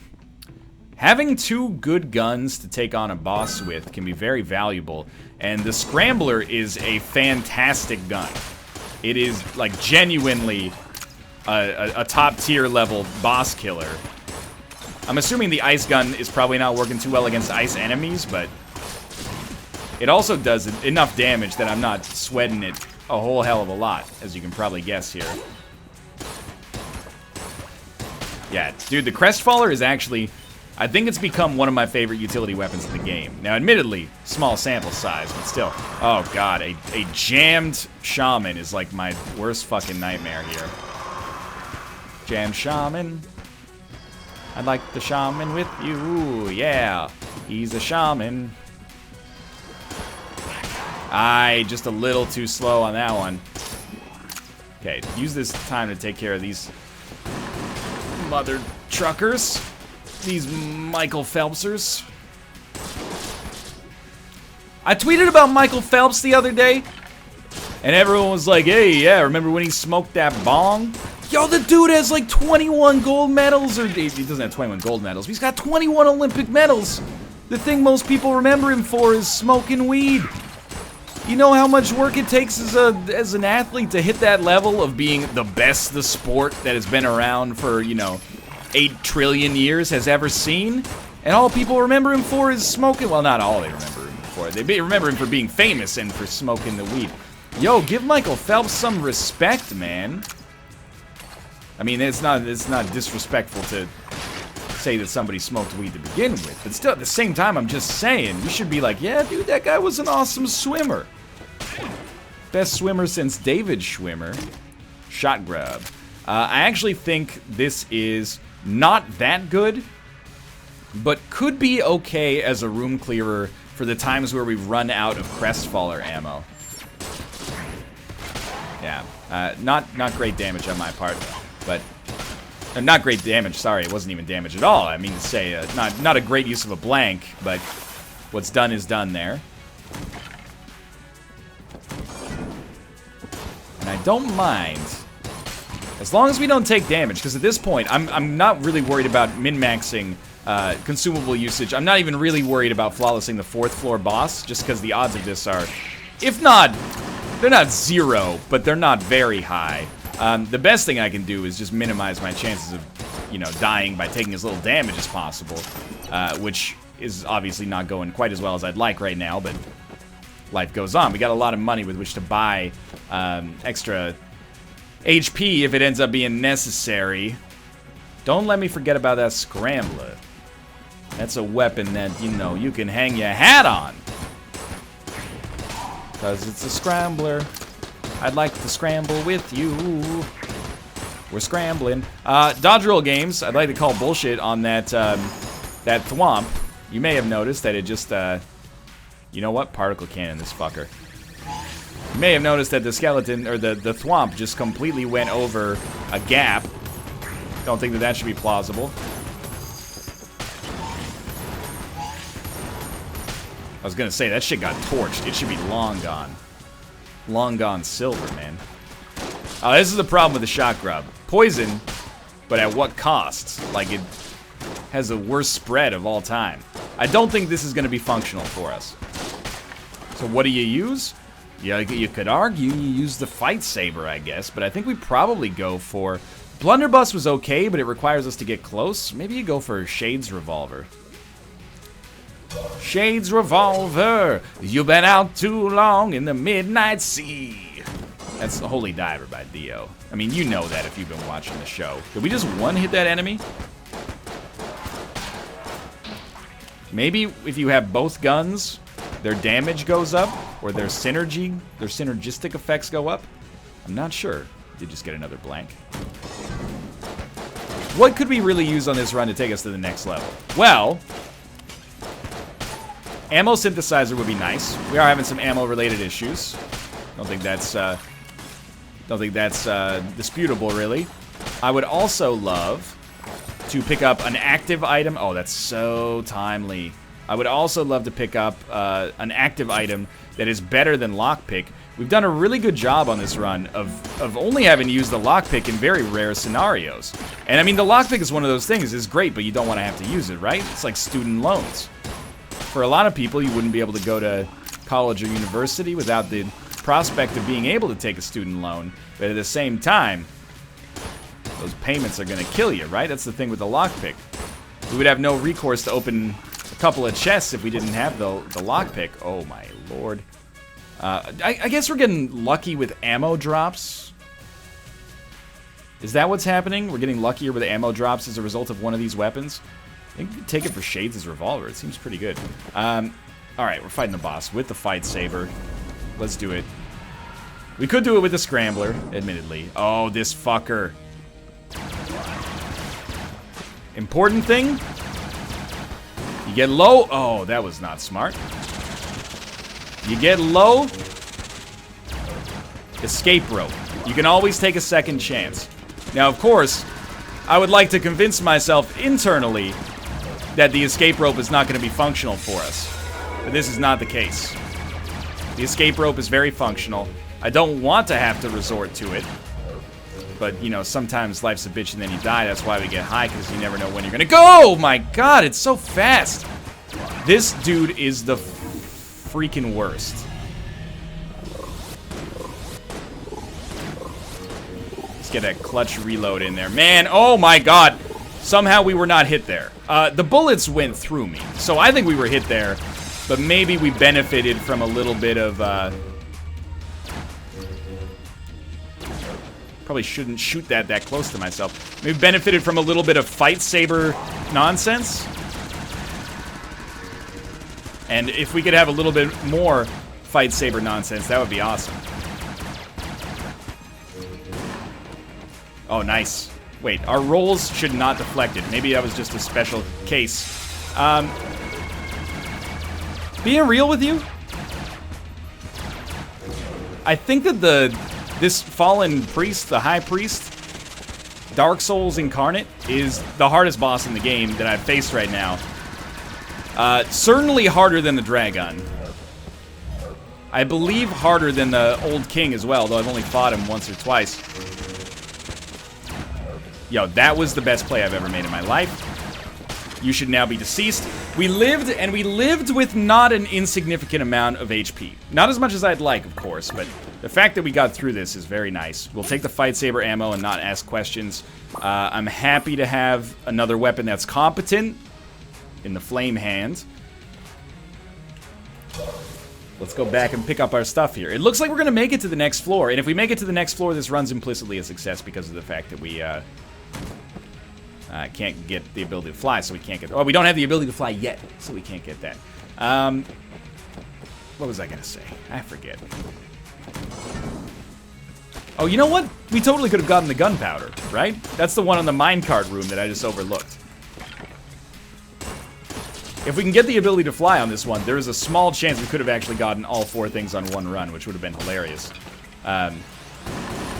Having 2 good guns to take on a boss with can be very valuable, and the scrambler is a fantastic gun. It is, like, genuinely a top-tier level boss killer. I'm assuming the ice gun is probably not working too well against ice enemies, but it also does enough damage that I'm not sweating it a whole hell of a lot, as you can probably guess here. Yeah, dude, the Crestfaller is actually... I think it's become one of my favorite utility weapons in the game. Now, admittedly, small sample size, but still. Oh, God, a jammed shaman is like my worst fucking nightmare here. Jammed shaman. I'd like the shaman with you. Yeah, he's a shaman. Just a little too slow on that one. Okay, use this time to take care of these mother truckers. These Michael Phelpsers. I tweeted about Michael Phelps the other day, and everyone was like, hey, yeah, remember when he smoked that bong? Yo, the dude has like 21 gold medals, or he doesn't have 21 gold medals, but he's got 21 Olympic medals. The thing most people remember him for is smoking weed. You know how much work it takes as an athlete to hit that level of being the best the sport that has been around for, you know, 8 trillion years has ever seen? And all people remember him for is smoking. Well, not all they remember him for. They remember him for being famous and for smoking the weed. Yo, give Michael Phelps some respect, man. I mean, it's not disrespectful to say that somebody smoked weed to begin with, but still, at the same time, I'm just saying, you should be like, yeah, dude, that guy was an awesome swimmer. Best swimmer since David Schwimmer. Shot grub. I actually think this is not that good, but could be okay as a room clearer for the times where we run out of Crestfaller ammo. Yeah, not great damage on my part, but not great damage. Sorry, it wasn't even damage at all. I mean to say, not a great use of a blank, but what's done is done there. And I don't mind, as long as we don't take damage, because at this point, I'm not really worried about min-maxing consumable usage. I'm not even really worried about flawlessing the 4th floor boss, just because the odds of this are, if not, they're not 0, but they're not very high. The best thing I can do is just minimize my chances of, you know, dying by taking as little damage as possible, which is obviously not going quite as well as I'd like right now, but life goes on. We got a lot of money with which to buy extra HP if it ends up being necessary. Don't let me forget about that Scrambler. That's a weapon that, you know, you can hang your hat on. Because it's a Scrambler. I'd like to scramble with you. We're scrambling. Dodge roll games, I'd like to call bullshit on that, that thwomp. You may have noticed that it just, you know what? Particle cannon this fucker. You may have noticed that the skeleton, or the thwomp, just completely went over a gap. Don't think that that should be plausible. I was gonna say, that shit got torched. It should be long gone. Long gone silver, man. Oh, this is the problem with the shot grub. Poison, but at what cost? Like, it has the worst spread of all time. I don't think this is gonna be functional for us. So what do you use? Yeah, you could argue you use the fight saber, I guess, but I think we probably go for... Blunderbuss was okay, but it requires us to get close. Maybe you go for Shade's revolver. Shade's revolver, you've been out too long in the midnight sea. That's the Holy Diver by Dio. I mean, you know that if you've been watching the show. Did we just one-hit that enemy? Maybe if you have both guns, their damage goes up, or their synergistic effects go up. I'm not sure. Did just get another blank. What could we really use on this run to take us to the next level? Well, ammo synthesizer would be nice. We are having some ammo-related issues. Don't think that's disputable, really. I would also love to pick up an active item. Oh, that's so timely. I would also love to pick up an active item that is better than lockpick. We've done a really good job on this run of only having to use the lockpick in very rare scenarios. And I mean, the lockpick is one of those things. It's great, but you don't want to have to use it, right? It's like student loans. For a lot of people, you wouldn't be able to go to college or university without the prospect of being able to take a student loan. But at the same time, those payments are going to kill you, right? That's the thing with the lockpick. We would have no recourse to open a couple of chests if we didn't have the lockpick. Oh my lord. I guess we're getting lucky with ammo drops. Is that what's happening? We're getting luckier with ammo drops as a result of one of these weapons? I think we could take it for Shades' revolver. It seems pretty good. Alright, we're fighting the boss with the fight saber. Let's do it. We could do it with the scrambler, admittedly. Oh, this fucker. Important thing? You get low. Oh, that was not smart. You get low. Escape rope. You can always take a second chance. Now, of course, I would like to convince myself internally that the escape rope is not going to be functional for us. But this is not the case. The escape rope is very functional. I don't want to have to resort to it. But, you know, sometimes life's a bitch and then you die. That's why we get high, because you never know when you're going to go! Oh my god, it's so fast! This dude is the freaking worst. Let's get a clutch reload in there. Man, oh my god! Somehow we were not hit there. The bullets went through me, so I think we were hit there, but maybe we benefited from a little bit of, probably shouldn't shoot that close to myself. Maybe benefited from a little bit of fight saber nonsense. And if we could have a little bit more fight saber nonsense, that would be awesome. Oh, nice. Wait, our rolls should not deflect it. Maybe that was just a special case. Being real with you, I think that this fallen priest, the high priest, Dark Souls incarnate, is the hardest boss in the game that I've faced right now. Certainly harder than the dragun. I believe harder than the old king as well, though I've only fought him once or twice. Yo, that was the best play I've ever made in my life. You should now be deceased. We lived, and we lived with not an insignificant amount of HP. Not as much as I'd like, of course, but the fact that we got through this is very nice. We'll take the fight saber ammo and not ask questions. I'm happy to have another weapon that's competent in the flame hand. Let's go back and pick up our stuff here. It looks like we're going to make it to the next floor, and if we make it to the next floor, this run's implicitly a success because of the fact that we can't get the ability to fly, so we can't get... Oh, we don't have the ability to fly yet, so we can't get that. What was I going to say? I forget. Oh, you know what? We totally could have gotten the gunpowder, right? That's the one on the minecart room that I just overlooked. If we can get the ability to fly on this one, there is a small chance we could have actually gotten all 4 things on one run, which would have been hilarious.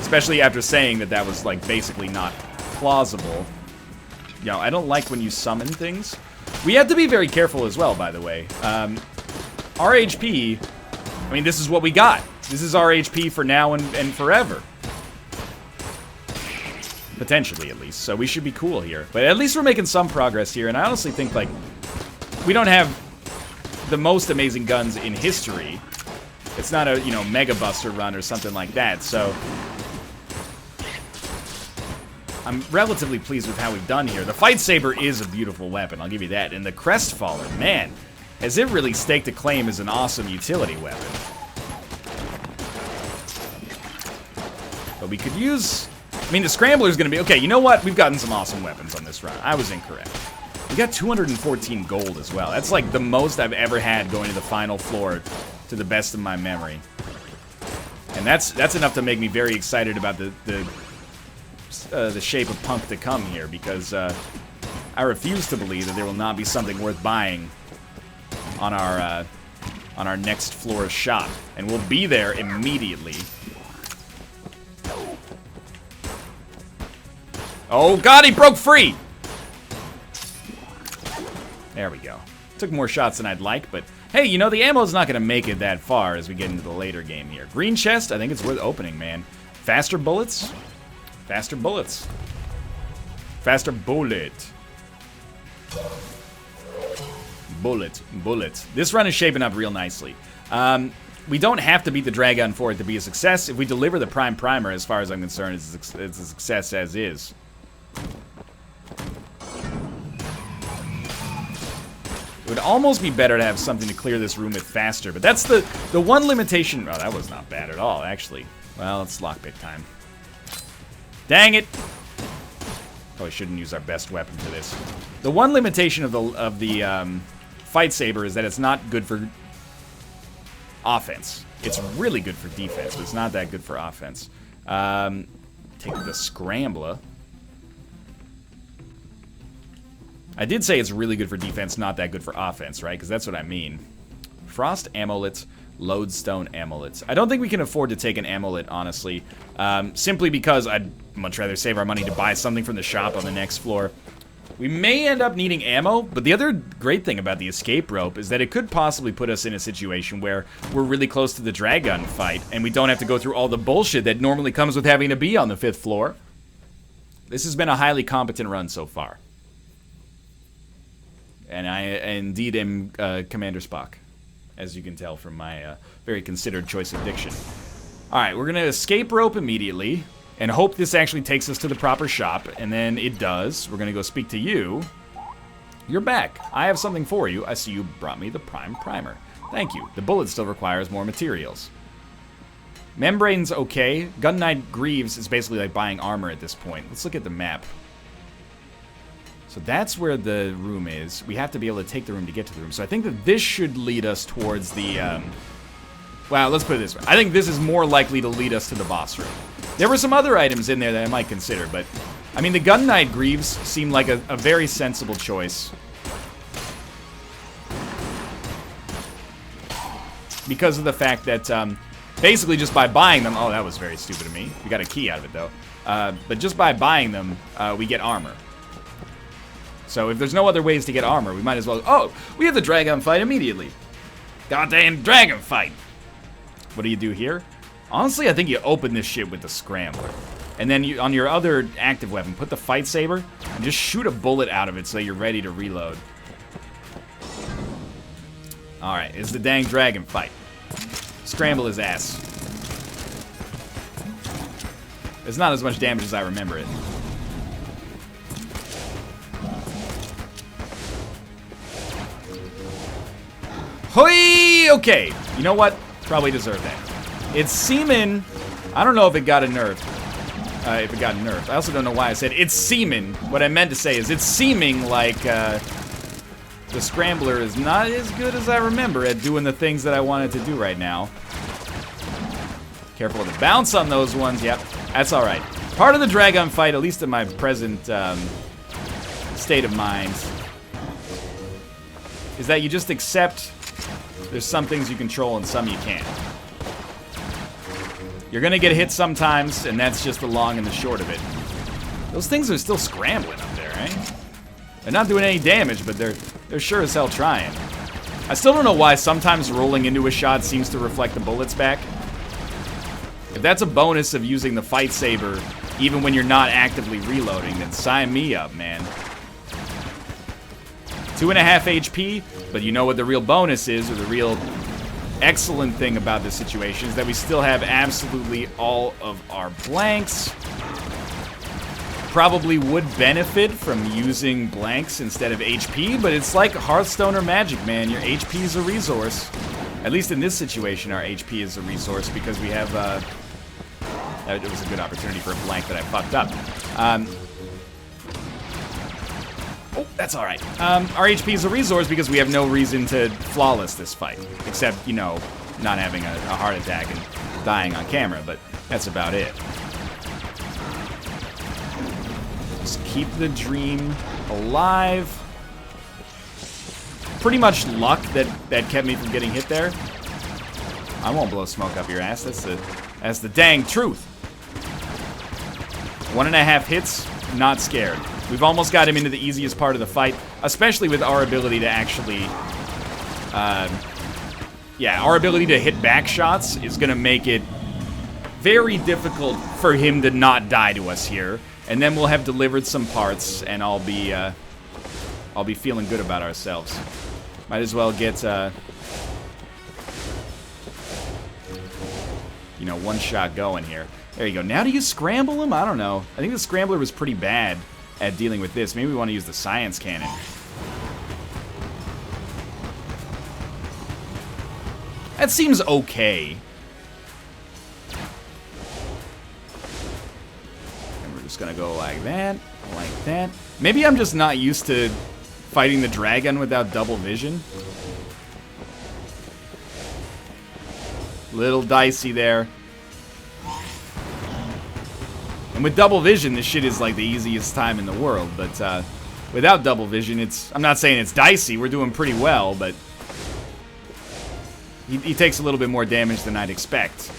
Especially after saying that that was, like, basically not plausible. You know, I don't like when you summon things. We have to be very careful as well, by the way. Our HP, I mean, this is what we got. This is our HP for now and forever. Potentially, at least. So we should be cool here. But at least we're making some progress here, and I honestly think, like, we don't have the most amazing guns in history. It's not a, you know, Mega Buster run or something like that, so I'm relatively pleased with how we've done here. The Fight Saber is a beautiful weapon, I'll give you that. And the Crestfaller, man, has it really staked a claim as an awesome utility weapon. But we could use... I mean, the Scrambler's gonna be... Okay, you know what? We've gotten some awesome weapons on this run. I was incorrect. We got 214 gold as well. That's like the most I've ever had going to the final floor, to the best of my memory. And that's enough to make me very excited about the shape of punk to come here, because I refuse to believe that there will not be something worth buying on our next floor shop, and we'll be there immediately. Oh God, he broke free! There we go. Took more shots than I'd like, but hey, you know, the ammo's not going to make it that far as we get into the later game here. Green chest, I think it's worth opening, man. Faster bullets? Faster bullets. Faster bullet. Bullet. This run is shaping up real nicely. We don't have to beat the dragun for it to be a success. If we deliver the prime primer, as far as I'm concerned, it's a success as is. It would almost be better to have something to clear this room with faster, but that's the one limitation. Oh, that was not bad at all, actually. Well, it's lockpick time. Dang it! Probably shouldn't use our best weapon for this. The one limitation of the Fight Saber is that it's not good for offense. It's really good for defense, but it's not that good for offense. Take the Scrambler. I did say it's really good for defense, not that good for offense, right? Because that's what I mean. Frost Amulet, Lodestone Amulets. I don't think we can afford to take an amulet, honestly. Simply because I'd much rather save our money to buy something from the shop on the next floor. We may end up needing ammo, but the other great thing about the escape rope is that it could possibly put us in a situation where we're really close to the dragun fight, and we don't have to go through all the bullshit that normally comes with having to be on the 5th floor. This has been a highly competent run so far. And I indeed am Commander Spock, as you can tell from my very considered choice of diction. Alright, we're going to escape rope immediately, and hope this actually takes us to the proper shop, and then it does. We're going to go speak to you. You're back. I have something for you. I see you brought me the prime primer. Thank you. The bullet still requires more materials. Membrane's okay. Gun Knight Greaves is basically like buying armor at this point. Let's look at the map. So that's where the room is. We have to be able to take the room to get to the room. So I think that this should lead us towards the... Well, let's put it this way. I think this is more likely to lead us to the boss room. There were some other items in there that I might consider, but I mean, the Gun Knight Greaves seem like a very sensible choice. Because of the fact that, basically just by buying them... Oh, that was very stupid of me. We got a key out of it, though. But just by buying them, we get armor. So if there's no other ways to get armor, we might as well... Oh, we have the dragon fight immediately. Goddamn dragon fight. What do you do here? Honestly, I think you open this shit with the Scrambler. And then you, on your other active weapon, put the Fight Saber and just shoot a bullet out of it so you're ready to reload. Alright, it's the dang dragon fight. Scramble his ass. It's not as much damage as I remember it. Hoi! Okay, you know what? Probably deserve that. It's seeming... I don't know if it got a nerf. If it got nerfed. I also don't know why I said it's seeming. What I meant to say is it's seeming like the Scrambler is not as good as I remember at doing the things that I wanted to do right now. Careful of the bounce on those ones. Yep, that's all right. Part of the dragon fight, at least in my present state of mind, is that you just accept there's some things you control and some you can't. You're gonna get hit sometimes, and that's just the long and the short of it. Those things are still scrambling up there, right? They're not doing any damage, but they're sure as hell trying. I still don't know why sometimes rolling into a shot seems to reflect the bullets back. If that's a bonus of using the Fight Saber, even when you're not actively reloading, then sign me up, man. 2.5 HP, but you know what the real bonus is, or the real excellent thing about this situation is that we still have absolutely all of our blanks. Probably would benefit from using blanks instead of HP, but it's like Hearthstone or Magic, man. Your HP is a resource. At least in this situation, our HP is a resource because we have, it was a good opportunity for a blank that I fucked up. Oh, that's all right. Our HP is a resource because we have no reason to flawless this fight. Except, you know, not having a heart attack and dying on camera, but that's about it. Just keep the dream alive. Pretty much luck that kept me from getting hit there. I won't blow smoke up your ass. That's the dang truth. 1.5 hits, not scared. We've almost got him into the easiest part of the fight, especially with our ability to actually, our ability to hit back shots is going to make it very difficult for him to not die to us here. And then we'll have delivered some parts, and I'll be feeling good about ourselves. Might as well get, you know, one shot going here. There you go. Now do you scramble him? I don't know. I think the Scrambler was pretty bad at dealing with this. Maybe we want to use the Science Cannon. That seems okay. And we're just gonna go like that, like that. Maybe I'm just not used to fighting the dragon without double vision. Little dicey there. And with double vision, this shit is like the easiest time in the world, but without double vision, I'm not saying it's dicey, we're doing pretty well, but he takes a little bit more damage than I'd expect.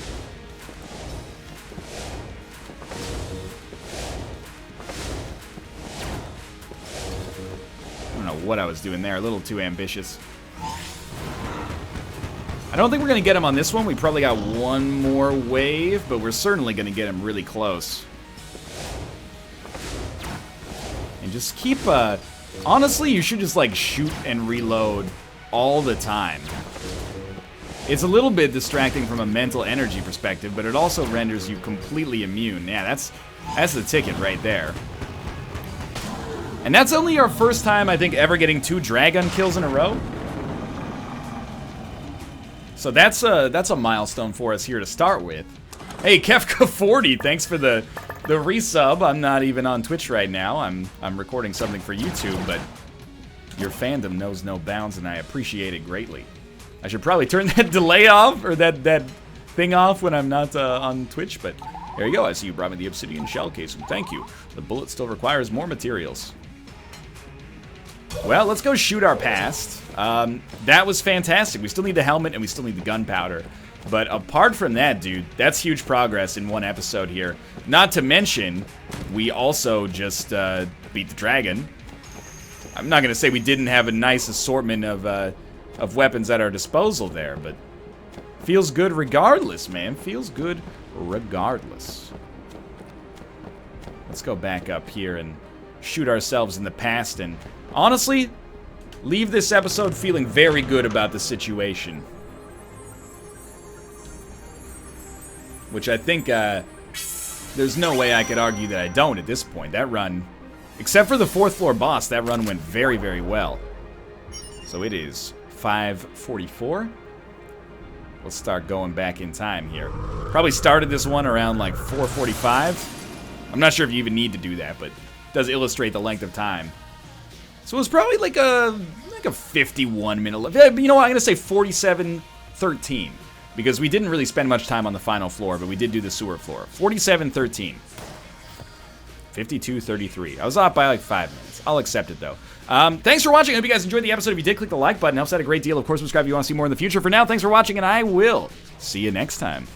I don't know what I was doing there, a little too ambitious. I don't think we're going to get him on this one, we probably got one more wave, but we're certainly going to get him really close. And just keep, honestly, you should just, like, shoot and reload all the time. It's a little bit distracting from a mental energy perspective, but it also renders you completely immune. Yeah, that's the ticket right there. And that's only our first time, I think, ever getting 2 dragon kills in a row. So that's a milestone for us here to start with. Hey, Kefka40, thanks for the resub. I'm not even on Twitch right now. I'm recording something for YouTube, but your fandom knows no bounds, and I appreciate it greatly. I should probably turn that delay off, or that thing off when I'm not on Twitch, but There you go. I see you brought me the obsidian shell casing. Thank you. The bullet still requires more materials. Well, let's go shoot our past. That was fantastic. We still need the helmet and we still need the gunpowder. But apart from that, dude, that's huge progress in one episode here. Not to mention, we also just beat the dragon. I'm not going to say we didn't have a nice assortment of weapons at our disposal there, but feels good regardless, man. Feels good regardless. Let's go back up here and shoot ourselves in the past and, honestly, leave this episode feeling very good about the situation. Which I think, there's no way I could argue that I don't at this point. That run, except for the 4th floor boss, that run went very, very well. So it is 5:44. Let's start going back in time here. Probably started this one around like 4:45. I'm not sure if you even need to do that, but it does illustrate the length of time. So it was probably like a 51-minute. You know what? I'm gonna say 47:13 because we didn't really spend much time on the final floor, but we did do the sewer floor. 47:13. 52:33. I was off by like 5 minutes. I'll accept it though. Thanks for watching. I hope you guys enjoyed the episode. If you did, click the like button. It helps out a great deal. Of course, subscribe if you want to see more in the future. For now, thanks for watching, and I will see you next time.